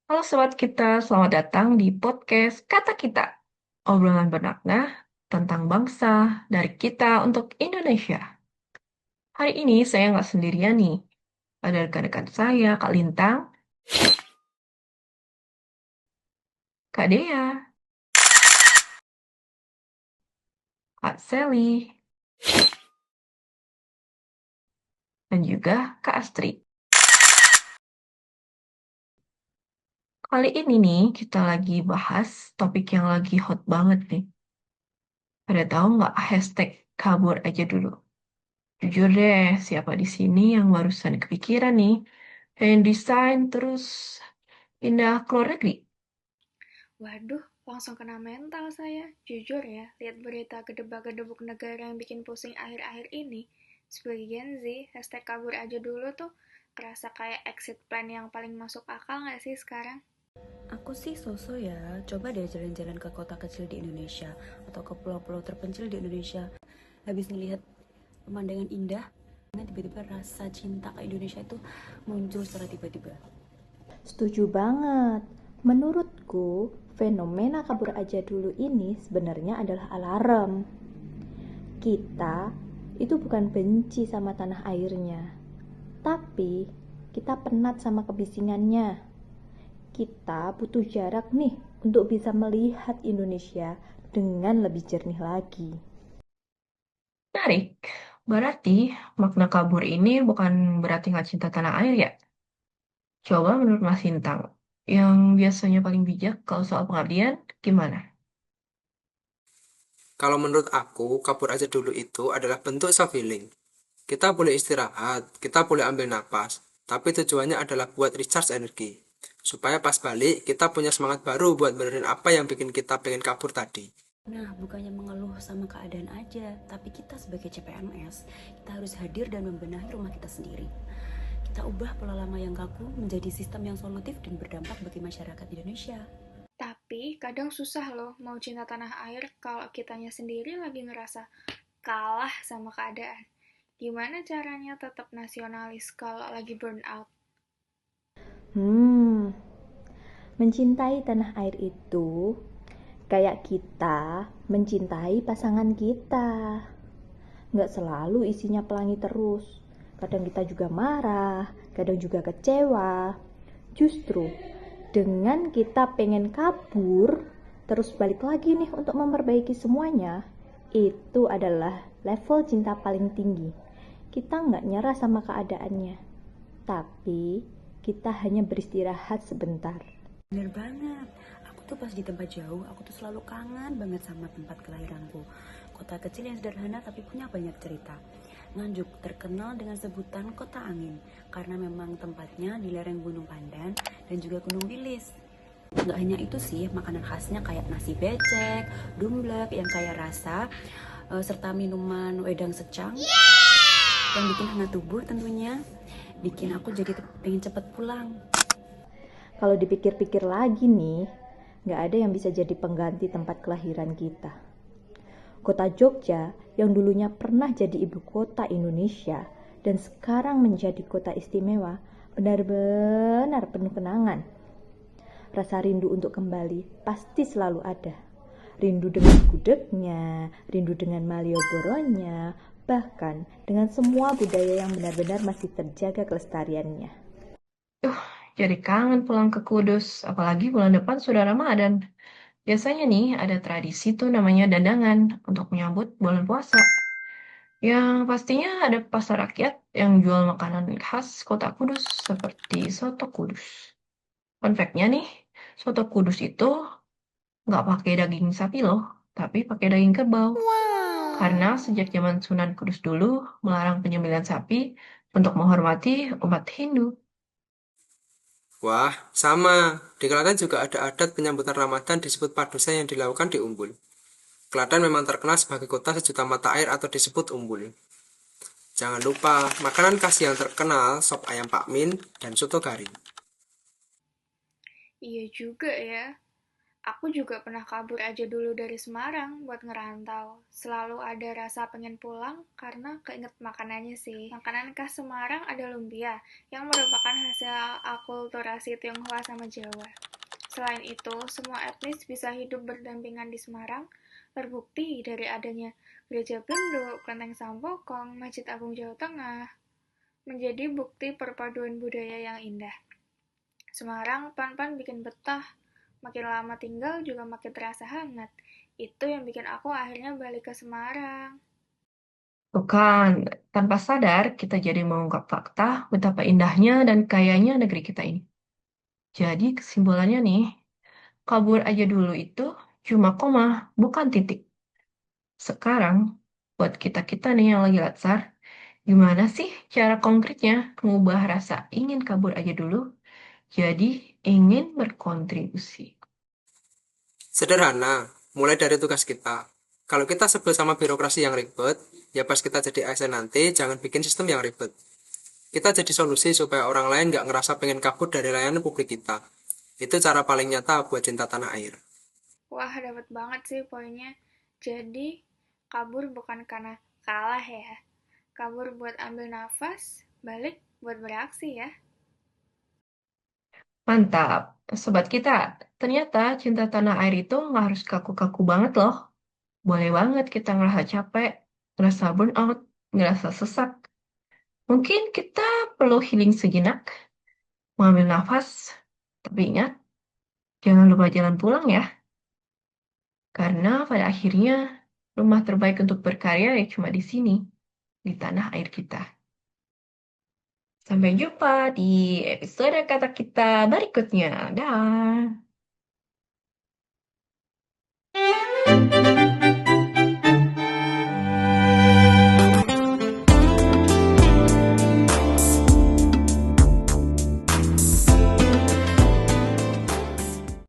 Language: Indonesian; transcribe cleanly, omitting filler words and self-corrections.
Halo sobat kita, selamat datang di podcast Kata Kita. Obrolan bermakna tentang bangsa dari kita untuk Indonesia. Hari ini saya nggak sendirian nih. Ada rekan-rekan saya, Kak Lintang, Kak Dea, Kak Sally, dan juga Kak Astrid. Kali ini nih kita lagi bahas topik yang lagi hot banget nih. Pada tahu nggak hashtag kabur aja dulu? Jujur deh, siapa di sini yang barusan kepikiran nih? Pengen desain terus pindah ke luar negeri? Waduh, langsung kena mental saya. Jujur ya, lihat berita gedebak-gedebuk negara yang bikin pusing akhir-akhir ini. Sebagai Gen Z, hashtag kabur aja dulu tuh kerasa kayak exit plan yang paling masuk akal nggak sih sekarang? Aku sih so-so ya, coba deh jalan-jalan ke kota kecil di Indonesia atau ke pulau-pulau terpencil di Indonesia. Habis ngelihat pemandangan indah, tiba-tiba rasa cinta ke Indonesia itu muncul secara tiba-tiba. Setuju banget. Menurutku, fenomena kabur aja dulu ini sebenarnya adalah alarm. Kita itu bukan benci sama tanah airnya, tapi kita penat sama kebisingannya. Kita butuh jarak nih untuk bisa melihat Indonesia dengan lebih jernih lagi. Menarik. Berarti makna kabur ini bukan berarti nggak cinta tanah air ya? Coba menurut Mas Sintang, yang biasanya paling bijak kalau soal pengabdian, gimana? Kalau menurut aku, kabur aja dulu itu adalah bentuk self-healing. Kita boleh istirahat, kita boleh ambil napas, tapi tujuannya adalah buat recharge energi. Supaya pas balik, kita punya semangat baru buat benerin apa yang bikin kita pengen kabur tadi. Nah, bukannya mengeluh sama keadaan aja, tapi kita sebagai CPNS, kita harus hadir dan membenahi rumah kita sendiri. Kita ubah pola lama yang kaku menjadi sistem yang solutif dan berdampak bagi masyarakat Indonesia. Tapi kadang susah loh mau cinta tanah air kalau kitanya sendiri lagi ngerasa kalah sama keadaan. Gimana caranya tetap nasionalis kalau lagi burn out? Hmm, mencintai tanah air itu kayak kita mencintai pasangan kita. Nggak selalu isinya pelangi terus. Kadang kita juga marah, kadang juga kecewa. Justru dengan kita pengen kabur, terus balik lagi nih untuk memperbaiki semuanya, itu adalah level cinta paling tinggi. Kita nggak nyerah sama keadaannya, tapi kita hanya beristirahat sebentar. Bener banget. Aku tuh pas di tempat jauh, aku tuh selalu kangen banget sama tempat kelahiranku. Kota kecil yang sederhana tapi punya banyak cerita. Nganjuk terkenal dengan sebutan Kota Angin karena memang tempatnya di lereng Gunung Pandan dan juga Gunung Wilis. Nggak hanya itu sih, makanan khasnya kayak nasi becek, dumblek yang kaya rasa, serta minuman wedang secang yang bikin hangat tubuh tentunya. Bikin aku jadi pengen cepet pulang. Kalau dipikir-pikir lagi nih, nggak ada yang bisa jadi pengganti tempat kelahiran kita. Kota Jogja yang dulunya pernah jadi ibu kota Indonesia dan sekarang menjadi kota istimewa, benar-benar penuh kenangan. Rasa rindu untuk kembali pasti selalu ada. Rindu dengan gudegnya, rindu dengan Malioboro-nya, bahkan dengan semua budaya yang benar-benar masih terjaga kelestariannya. Duh, jadi kangen pulang ke Kudus, apalagi bulan depan sudah Ramadan. Biasanya nih ada tradisi tuh namanya dandangan untuk menyambut bulan puasa. Yang pastinya ada pasar rakyat yang jual makanan khas kota Kudus seperti soto Kudus. Fun fact-nya nih, soto Kudus itu nggak pakai daging sapi loh, tapi pakai daging kerbau. Karena sejak zaman Sunan Kudus dulu melarang penyembelihan sapi untuk menghormati umat Hindu. Wah, sama. Di Klaten juga ada adat penyambutan Ramadan disebut padusan yang dilakukan di Umbul. Klaten memang terkenal sebagai kota sejuta mata air atau disebut Umbul. Jangan lupa, makanan khas yang terkenal sop ayam pakmin dan soto garing. Iya juga ya. Aku juga pernah kabur aja dulu dari Semarang buat ngerantau. Selalu ada rasa pengen pulang karena keinget makanannya sih. Makanan khas Semarang ada lumpia, yang merupakan hasil akulturasi Tionghoa sama Jawa. Selain itu, semua etnis bisa hidup berdampingan di Semarang, terbukti dari adanya Gereja Benduk, Kelenteng Sampokong, Masjid Agung Jawa Tengah, menjadi bukti perpaduan budaya yang indah. Semarang pelan-pelan bikin betah, makin lama tinggal juga makin terasa hangat. Itu yang bikin aku akhirnya balik ke Semarang. Tuh kan, tanpa sadar kita jadi mengungkap fakta betapa indahnya dan kayanya negeri kita ini. Jadi kesimpulannya nih, kabur aja dulu itu cuma koma, bukan titik. Sekarang, buat kita-kita nih yang lagi latsar, gimana sih cara konkretnya mengubah rasa ingin kabur aja dulu jadi ingin berkontribusi? Sederhana, mulai dari tugas kita. Kalau kita sebel sama birokrasi yang ribet, ya pas kita jadi ASN nanti jangan bikin sistem yang ribet. Kita jadi solusi supaya orang lain nggak ngerasa pengen kabur dari layanan publik kita. Itu cara paling nyata buat cinta tanah air. Wah, dapat banget sih poinnya. Jadi, kabur bukan karena kalah ya. Kabur buat ambil nafas, balik buat beraksi ya. Mantap, sobat kita. Ternyata cinta tanah air itu nggak harus kaku-kaku banget loh. Boleh banget kita ngerasa capek, ngerasa burnout, ngerasa sesak. Mungkin kita perlu healing sejenak, mengambil nafas. Tapi ingat, jangan lupa jalan pulang ya. Karena pada akhirnya, rumah terbaik untuk berkarya ya cuma di sini, di tanah air kita. Sampai jumpa di episode kata kita berikutnya. Dah.